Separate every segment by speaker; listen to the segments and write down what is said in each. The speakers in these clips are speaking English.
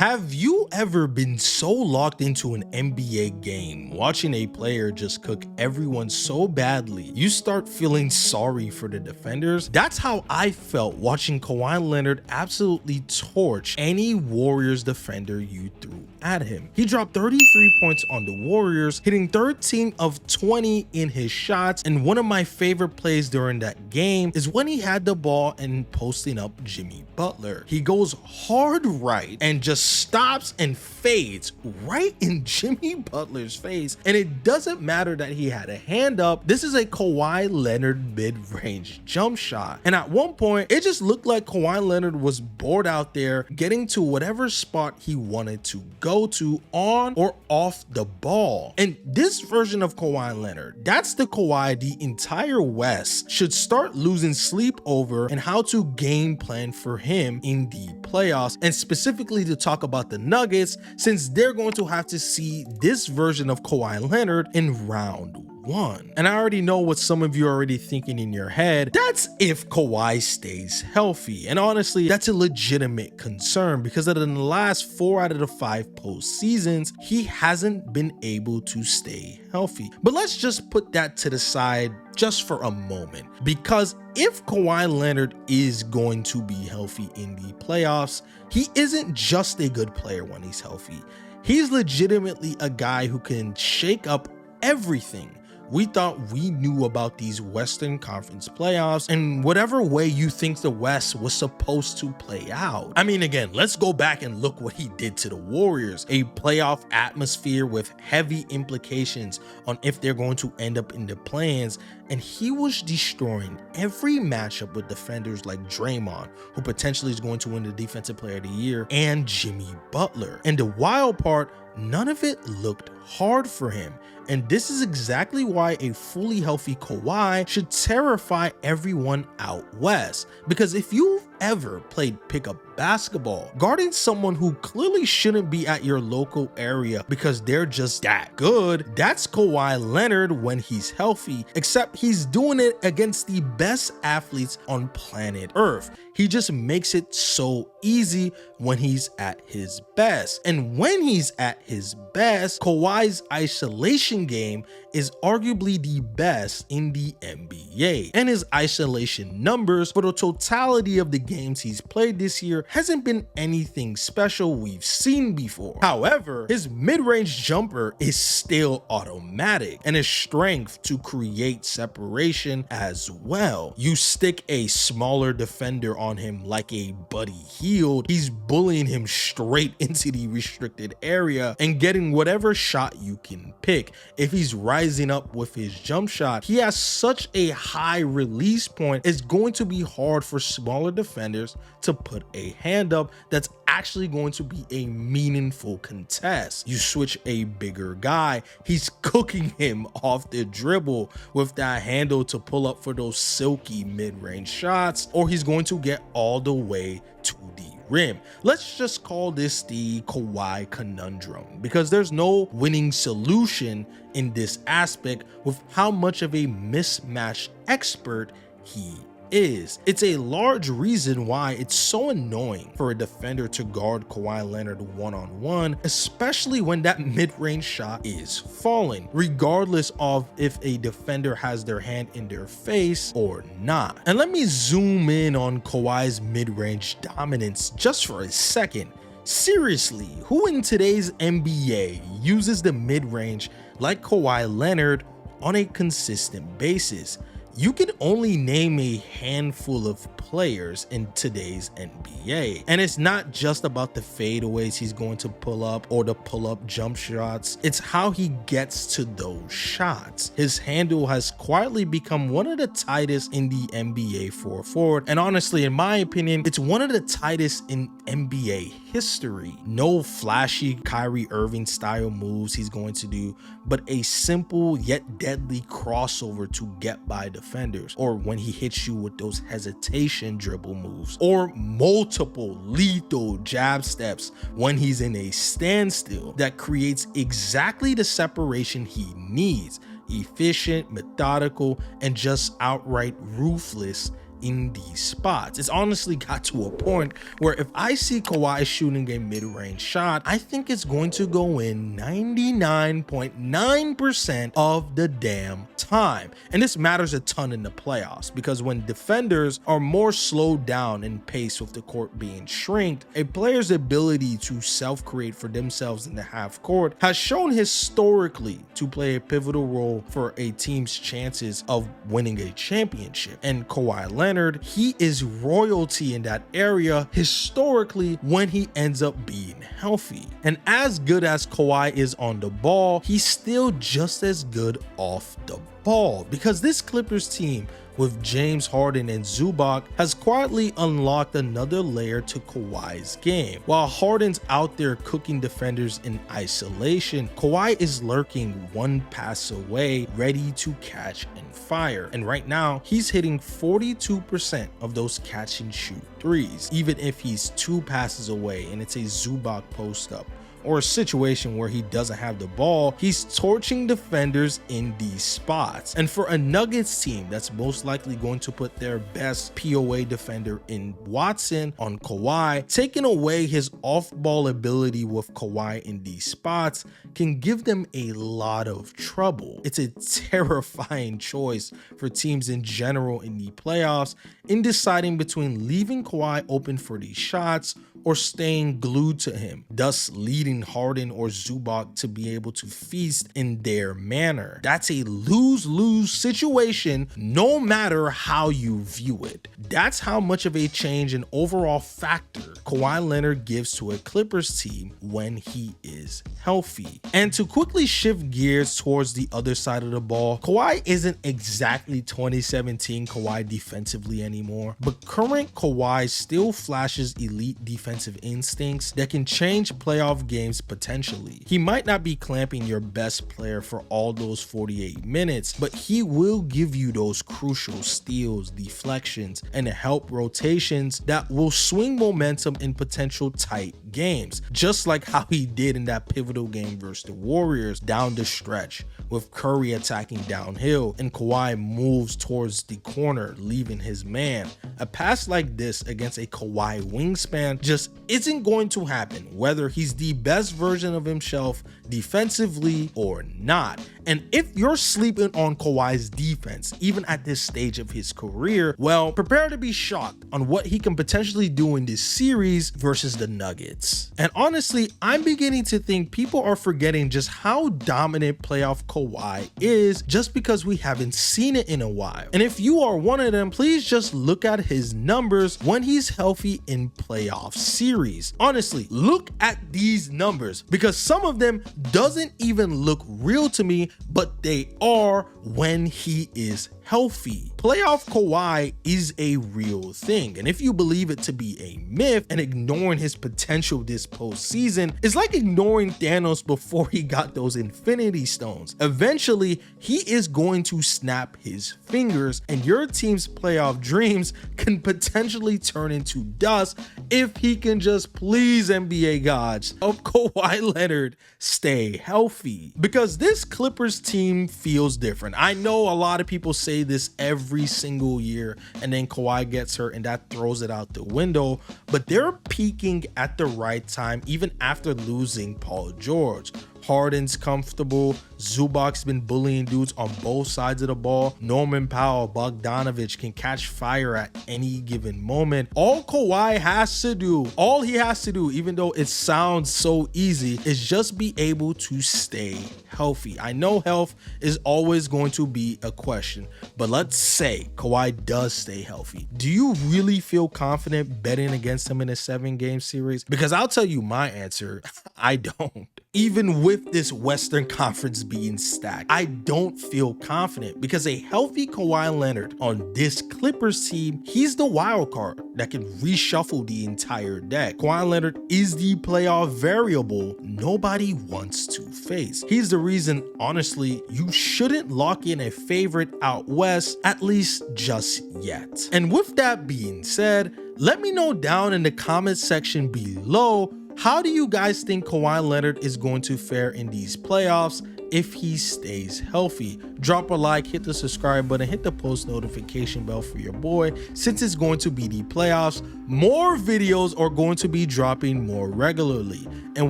Speaker 1: Have you ever been so locked into an NBA game, watching a player just cook everyone so badly, you start feeling sorry for the defenders? That's how I felt watching Kawhi Leonard absolutely torch any Warriors defender you threw at him. He dropped 33 points on the Warriors, hitting 13 of 20 in his shots, and one of my favorite plays during that game is when he had the ball and posting up Jimmy Butler. He goes hard right and just stops and fades right in Jimmy Butler's face, and it doesn't matter that he had a hand up. This is a Kawhi Leonard mid-range jump shot, and at one point it just looked like Kawhi Leonard was bored out there getting to whatever spot he wanted to go to on or off the ball. And this version of Kawhi Leonard, that's the Kawhi the entire West should start losing sleep over, and how to game plan for him in the playoffs, and specifically to talk about the Nuggets, since they're going to have to see this version of Kawhi Leonard in round one. And I already know what some of you are already thinking in your head. That's if Kawhi stays healthy. And honestly, that's a legitimate concern, because in the last 4 out of the 5 postseasons, he hasn't been able to stay healthy. But let's just put that to the side just for a moment, because if Kawhi Leonard is going to be healthy in the playoffs, he isn't just a good player when he's healthy. He's legitimately a guy who can shake up everything we thought we knew about these Western Conference playoffs and whatever way you think the West was supposed to play out. I mean, again, let's go back and look what he did to the Warriors, a playoff atmosphere with heavy implications on if they're going to end up in the play-ins, and he was destroying every matchup with defenders like Draymond, who potentially is going to win the Defensive Player of the Year, and Jimmy Butler. And the wild part, none of it looked hard for him. And this is exactly why a fully healthy Kawhi should terrify everyone out west. Because if you've ever played pickup basketball, guarding someone who clearly shouldn't be at your local area because they're just that good, that's Kawhi Leonard when he's healthy, except he's doing it against the best athletes on planet Earth. He just makes it so easy when he's at his best. And when he's at his best, Kawhi's isolation game is arguably the best in the NBA. And his isolation numbers for the totality of the games he's played this year hasn't been anything special we've seen before. However, his mid-range jumper is still automatic, and his strength to create separation as well. You stick a smaller defender on him like a Buddy Hield, he's bullying him straight into the restricted area and getting whatever shot you can pick. If he's rising up with his jump shot, he has such a high release point, it's going to be hard for smaller defenders to put a hand up that's actually going to be a meaningful contest. You switch a bigger guy, he's cooking him off the dribble with that handle to pull up for those silky mid-range shots, or he's going to get all the way to the rim. Let's just call this the Kawhi conundrum, because there's no winning solution in this aspect with how much of a mismatch expert he is. It's a large reason why it's so annoying for a defender to guard Kawhi Leonard one-on-one, especially when that mid-range shot is falling, regardless of if a defender has their hand in their face or not. And let me zoom in on Kawhi's mid-range dominance just for a second. Seriously, who in today's NBA uses the mid-range like Kawhi Leonard on a consistent basis? You can only name a handful of players in today's NBA. And it's not just about the fadeaways he's going to pull up or the pull-up jump shots. It's how he gets to those shots. His handle has quietly become one of the tightest in the NBA for a forward. And honestly, in my opinion, it's one of the tightest in NBA history. No flashy Kyrie Irving style moves he's going to do, but a simple yet deadly crossover to get by defenders, or when he hits you with those hesitation dribble moves, or multiple lethal jab steps when he's in a standstill that creates exactly the separation he needs. Efficient, methodical, and just outright ruthless in these spots. It's honestly got to a point where if I see Kawhi shooting a mid-range shot, I think it's going to go in 99.9% of the damn time. And this matters a ton in the playoffs, because when defenders are more slowed down in pace with the court being shrinked, a player's ability to self-create for themselves in the half court has shown historically to play a pivotal role for a team's chances of winning a championship. And Kawhi Leonard, he is royalty in that area historically when he ends up being healthy. And as good as Kawhi is on the ball, he's still just as good off the ball, because this Clippers team with James Harden and Zubac has quietly unlocked another layer to Kawhi's game. While Harden's out there cooking defenders in isolation, Kawhi is lurking one pass away, ready to catch and fire. And right now, he's hitting 42% of those catch and shoot threes, even if he's 2 passes away and it's a Zubac post up or a situation where he doesn't have the ball. He's torching defenders in these spots. And for a Nuggets team that's most likely going to put their best POA defender in Watson on Kawhi, taking away his off-ball ability with Kawhi in these spots can give them a lot of trouble. It's a terrifying choice for teams in general in the playoffs in deciding between leaving Kawhi open for these shots or staying glued to him, thus leading Harden or Zubac to be able to feast in their manner. That's a lose-lose situation no matter how you view it. That's how much of a change and overall factor Kawhi Leonard gives to a Clippers team when he is healthy. And to quickly shift gears towards the other side of the ball, Kawhi isn't exactly 2017 Kawhi defensively anymore, but current Kawhi still flashes elite defensive instincts that can change playoff games potentially. He might not be clamping your best player for all those 48 minutes, but he will give you those crucial steals, deflections, and help rotations that will swing momentum in potential tight games, just like how he did in that pivotal game versus the Warriors down the stretch, with Curry attacking downhill and Kawhi moves towards the corner, leaving his man. A pass like this against a Kawhi wingspan just isn't going to happen, whether he's the best version of himself defensively or not. And if you're sleeping on Kawhi's defense, even at this stage of his career, well, prepare to be shocked on what he can potentially do in this series versus the Nuggets. And honestly, I'm beginning to think people are forgetting just how dominant playoff Kawhi is just because we haven't seen it in a while. And if you are one of them, please just look at his numbers when he's healthy in playoff series. Honestly, look at these numbers, because some of them doesn't even look real to me, but they are when he is healthy. Playoff Kawhi is a real thing, and if you believe it to be a myth and ignoring his potential this postseason is like ignoring Thanos before he got those Infinity Stones. Eventually, he is going to snap his fingers, and your team's playoff dreams can potentially turn into dust if he can just please NBA gods of Kawhi Leonard stay healthy. Because this Clippers team feels different. I know a lot of people say this every single year, and then Kawhi gets hurt and that throws it out the window, but they're peaking at the right time even after losing Paul George. Harden's comfortable, Zubac's been bullying dudes on both sides of the ball, Norman Powell, Bogdanovich can catch fire at any given moment. All Kawhi has to do, even though it sounds so easy, is just be able to stay healthy. I know health is always going to be a question, but let's say Kawhi does stay healthy. Do you really feel confident betting against him in a 7-game series? Because I'll tell you my answer, I don't. Even with this Western Conference being stacked, I don't feel confident, because a healthy Kawhi Leonard on this Clippers team, he's the wild card that can reshuffle the entire deck. Kawhi Leonard is the playoff variable nobody wants to face. He's the reason, honestly, you shouldn't lock in a favorite out west, at least just yet. And with that being said, let me know down in the comment section below, how do you guys think Kawhi Leonard is going to fare in these playoffs? if he stays healthy. Drop a like, hit the subscribe button, hit the post notification bell for your boy. Since it's going to be the playoffs, more videos are going to be dropping more regularly. And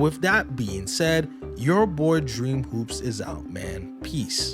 Speaker 1: with that being said, your boy Dream Hoops is out, man. Peace.